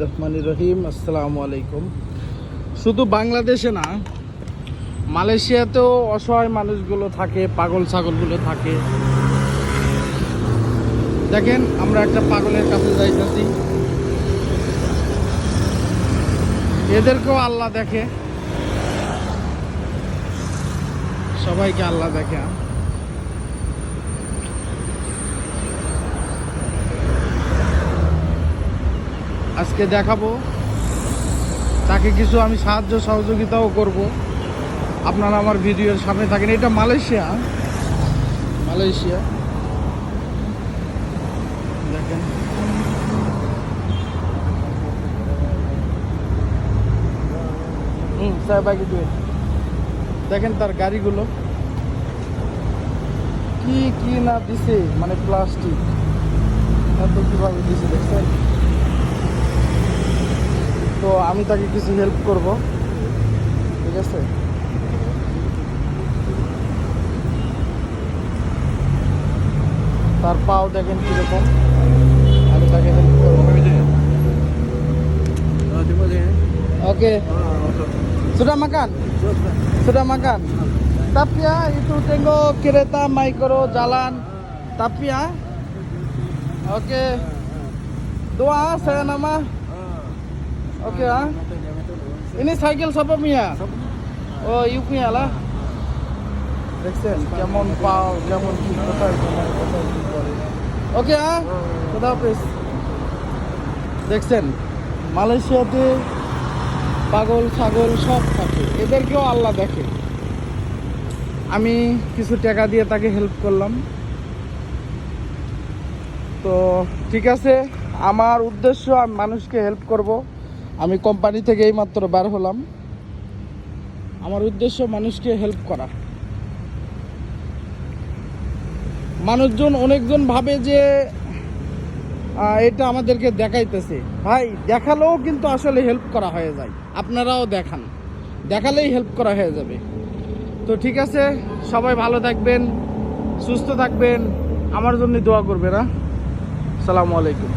রহমানির রহিম। আসসালামু আলাইকুম। শুধু বাংলাদেশে না, মালয়েশিয়াতেও অসহায় মানুষগুলো থাকে, পাগল ছাগলগুলো থাকে। দেখেন, আমরা একটা পাগলের কাছে যাইতেছি, এদেরকেও আল্লাহ দেখে, সবাইকে আল্লাহ দেখে। আজকে দেখাবো তাকে, কিছু আমি সাহায্য সহযোগিতাও করব। আপনারা আমার ভিডিওর সামনে থাকেন। এটা মালয়েশিয়া দেখেন, দেখেন তার গাড়িগুলো কি কি না দিছে, মানে প্লাস্টিক এত কিভাবে দিছে দেখছেন। তো আমি তাকে কিছু হেল্প করব, ঠিক আছে। তার পাও দেখেন কিরকম, আমি তাকে হেল্প করবো। ওকে, sudah makan tapi ya itu tengok kereta mikro jalan tapi ya oke doa saya nama oke ya. Ini cycle siapa punya? Oh, you punya lah. দেখছেন কেমন পাও, কেমন কি কোথায় কি করে। ওকে কোথাও পেস। দেখছেন মালয়েশিয়াতে পাগল ছাগল সব থাকে, এদেরকেও আল্লাহ দেখে। আমি কিছু টাকা দিয়ে তাকে হেল্প করলাম। তো ঠিক আছে, আমার উদ্দেশ্য আমি মানুষকে হেল্প করব। আমি কোম্পানি থেকে এইমাত্র বের হলাম, আমার উদ্দেশ্য মানুষকে হেল্প করা। মানুষজন অনেকজন ভাবে যে এটা আমাদেরকে দেখাইতেছে। ভাই, দেখালেও কিন্তু আসলে হেল্প করা হয়ে যায়। আপনারাও দেখান, দেখালেই হেল্প করা হয়ে যাবে। তো ঠিক আছে, সবাই ভালো থাকবেন, সুস্থ থাকবেন, আমার জন্য দোয়া করবেন। আসসালামু আলাইকুম।